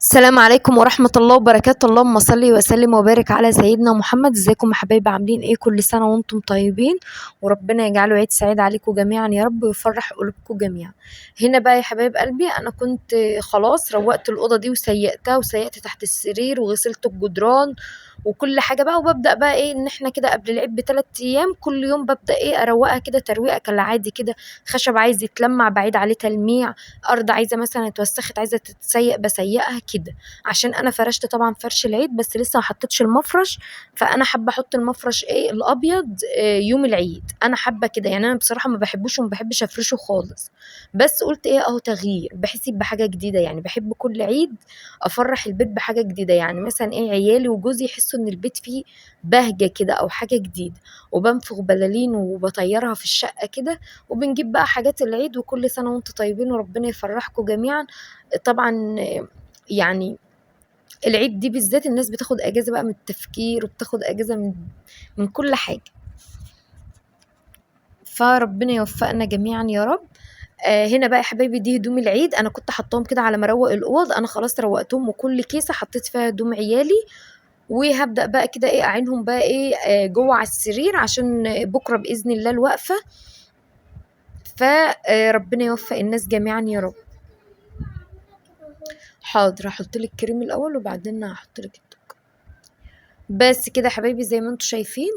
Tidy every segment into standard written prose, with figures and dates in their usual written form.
السلام عليكم ورحمة الله وبركاته. اللهم صل وسلم وبارك على سيدنا محمد. ازيكم يا حبايبي، عاملين ايه؟ كل سنة وانتم طيبين، وربنا يجعله عيد سعيد عليكم جميعا يا رب، ويفرح قلوبكم جميعا. هنا بقى يا حبايب قلبي، انا كنت خلاص روقت الأوضة دي وسيقتها، وسيقت تحت السرير وغسلت الجدران وكل حاجة بقى. وببدأ بقى ايه، ان احنا كده قبل العيد ب3 ايام كل يوم ببدأ ايه اروقها كده ترويقة كالعادي كده. خشب عايز يتلمع بعيد عليه تلميع، ارض عايزه مثلا اتوسخت عايزه تتسيق بسيقها كده. عشان انا فرشت طبعا فرش العيد بس لسه ما حطيتش المفرش، فانا حابه احط المفرش ايه الابيض يوم العيد. انا حابه كده يعني، انا بصراحه ما بحبوش وما بحبش افرشه خالص، بس قلت ايه اهو تغيير، بحس بحاجه جديده يعني. بحب كل عيد افرح البيت بحاجه جديده، يعني مثلا ايه عيالي وجوزي يحسوا ان البيت فيه بهجه كده او حاجه جديده. وبنفخ بلالين وبطيرها في الشقه كده، وبنجيب بقى حاجات العيد. وكل سنة وانتم طيبين وربنا يفرحكم جميعا. طبعا يعني العيد دي بالذات الناس بتاخد اجازة بقى من التفكير، وبتاخد اجازة من كل حاجة، فربنا يوفقنا جميعا يا رب. هنا بقى يا حبايبي دي هدوم العيد، انا كنت حطاهم كده على مروق الاوض، انا خلاص روقتهم وكل كيسة حطيت فيها هدوم عيالي. وهبدأ بقى كده ايه اعينهم بقى ايه جوه على السرير، عشان بكرة بإذن الله الوقفة. فربنا يوفق الناس جميعا يا رب. حاضر، هحط لك كريم الاول وبعدين هحط لك التوك. بس كده يا حبايبي زي ما انتم شايفين.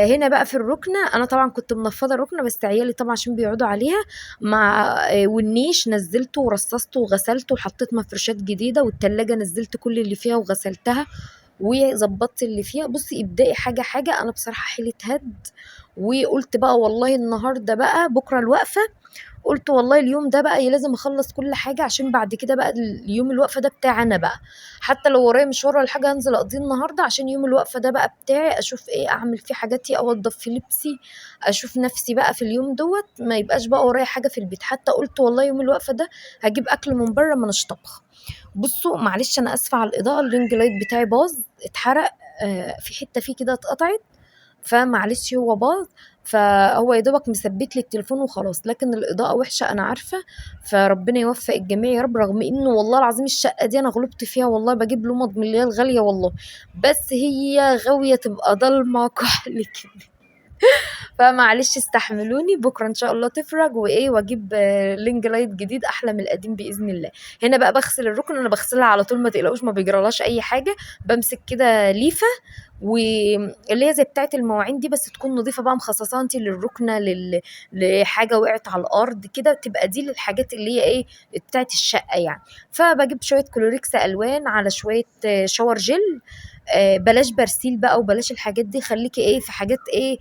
هنا بقى في الركنه، انا طبعا كنت منفضه الركنه بس عيالي طبعا عشان بيقعدوا عليها مع والنيش نزلته ورصصته وغسلته وحطيت مفروشات جديده، والتلاجة نزلت كل اللي فيها وغسلتها وظبطت اللي فيها. بصي ابدأي حاجه حاجه، انا بصراحه حيلة هد. وقلت بقى والله النهارده بقى بكره الوقفه، قلت والله اليوم ده بقى لازم اخلص كل حاجه، عشان بعد كده بقى اليوم الوقفه ده بتاعي انا بقى. حتى لو ورايا مشوار ولا حاجه هنزل اقضيه النهارده، عشان يوم الوقفه ده بقى بتاعي، اشوف ايه اعمل فيه حاجاتي، اوضب في لبسي، اشوف نفسي بقى في اليوم دوت، ما يبقاش بقى ورايا حاجه في البيت. حتى قلت والله يوم الوقفه ده هجيب اكل من بره ما طبخ. بصوا معلش انا اسفه على الاضاءه، الرينج لايت بتاعي باظ اتحرق، في حته فيه كده اتقطعت، فمعلش هو باظ. فهو يا دوبك مثبت لي التليفون وخلاص، لكن الاضاءه وحشه انا عارفه. فربنا يوفق الجميع يا رب، رغم انه والله العظيم الشقه دي انا غلبت فيها والله، بجيب لمض من اللي هي الغاليه والله، بس هي غاويه تبقى ضلمه كحل كده. فمعلش استحملوني، بكره ان شاء الله تفرج وايه، واجيب لينج لايت جديد احلى من القديم باذن الله. هنا بقى بغسل الركن، انا بغسلها على طول ما تقلقوش، ما بيجرالهاش اي حاجه. بمسك كده ليفه، واللي هي زي بتاعه المواعين دي، بس تكون نظيفه بقى، مخصصاها انت للركنه لحاجه وقعت على الارض كده، تبقى دي للحاجات اللي هي ايه بتاعه الشقه يعني. فبجيب شويه كلوريكس الوان على شويه شاور جل. بلاش برسيل بقى وبلاش الحاجات دي، خليكي ايه في حاجات ايه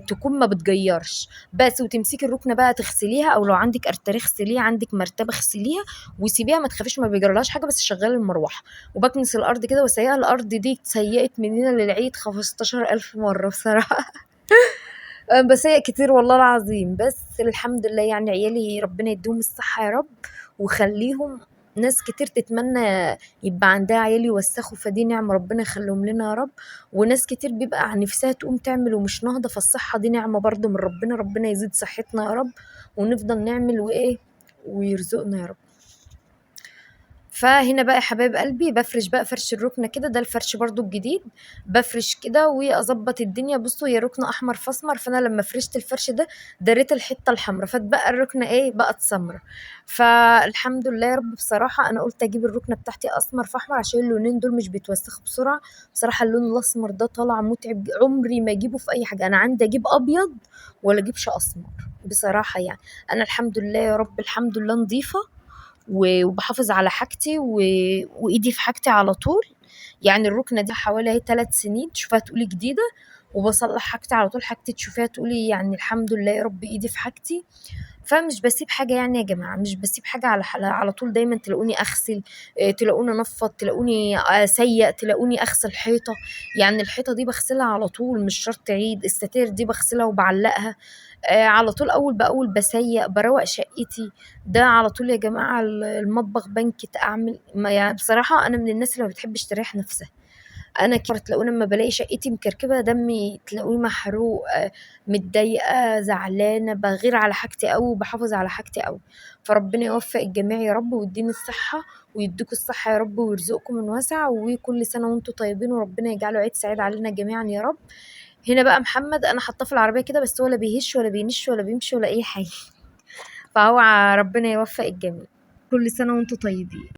تكون ما بتجيرش بس. وتمسكي الركنه بقى تغسليها، او لو عندك ارتريه اغسليها، عندك مرتبه اغسليها وسيبيها، ما تخافيش ما بيجرالهاش حاجه، بس شغلي المروحه. وبكنس الارض كده وسيئه، الارض دي اتسيقت من هنا للعيد 15,000 مره بصراحه. بسيء كتير والله العظيم، بس الحمد لله يعني عيالي ربنا يديهم الصحة يا رب ويخليهم. ناس كتير تتمنى يبقى عندها عيال يوسخوا، فدي نعمة ربنا يخليهم لنا يا رب. وناس كتير بيبقى عن نفسها تقوم تعمل ومش ناهضة، فالصحة دي نعمة برضو من ربنا، ربنا يزيد صحتنا يا رب، ونفضل نعمل وإيه ويرزقنا يا رب. فهنا بقى يا حبايب قلبي بفرش بقى فرش الركنه كده، ده الفرش برضو الجديد. بفرش كده واظبط الدنيا. بصوا هي ركنه احمر في اسمر، فانا لما فرشت الفرش ده دريت الحته الحمراء، فاتبقى الركنه ايه بقت سمراء. فالحمد لله يا رب. بصراحه انا قلت اجيب الركنه بتاعتي اسمر في احمر، عشان اللونين دول مش بيتوسخوا بسرعه. بصراحه اللون الاسمر ده طالع متعب، عمري ما اجيبه في اي حاجه. انا عندي اجيب ابيض ولا اجيبش اسمر بصراحه يعني. انا الحمد لله يا رب، الحمد لله نظيفه وبحافظ على حاجتي وايدي في حاجتي على طول. يعني الركنه دي حوالي اهي 3 سنين تشوفها تقولي جديده، وبصلح حاجتي على طول، حاجتي تشوفيها تقولي يعني الحمد لله يا رب ايدي في حاجتي. فمش بسيب حاجه يعني يا جماعه، مش بسيب حاجه على طول، دايما تلاقوني اغسل، تلاقوني انفض، تلاقوني اسيق، تلاقوني اغسل حيطه. يعني الحيطه دي بغسلها على طول، مش شرط عيد. الستاير دي بغسلها وبعلقها على طول، اول باول بسيق بروق شقتي. ده على طول يا جماعه. المطبخ بنكت اعمل ما يعني، بصراحه انا من الناس اللي ما بتحبش تريح نفسها. أنا تلاقوني أمّا بالاقي شقتي مكركبة دمي تلاقوني محروق، متضايقة، زعلانة، باغير على حاجتي أوي وباحافظ على حاجتي أوي. فربنا يوفّق الجميع يا رب ويديني الصحة ويديكم الصحة يا رب ويرزقكم من واسع، وكل سنة وأنتم طيبين وربنا يجعله عيد سعيد علينا جميعًا يا رب. هنا بقى محمد أنا حاطاه في العربية كده بس هو لا بيهش ولا بينش ولا بيمشي ولا أي حاجة، فهو ربنا يوفّق الجميع. كل سنة وأنتم طيبين.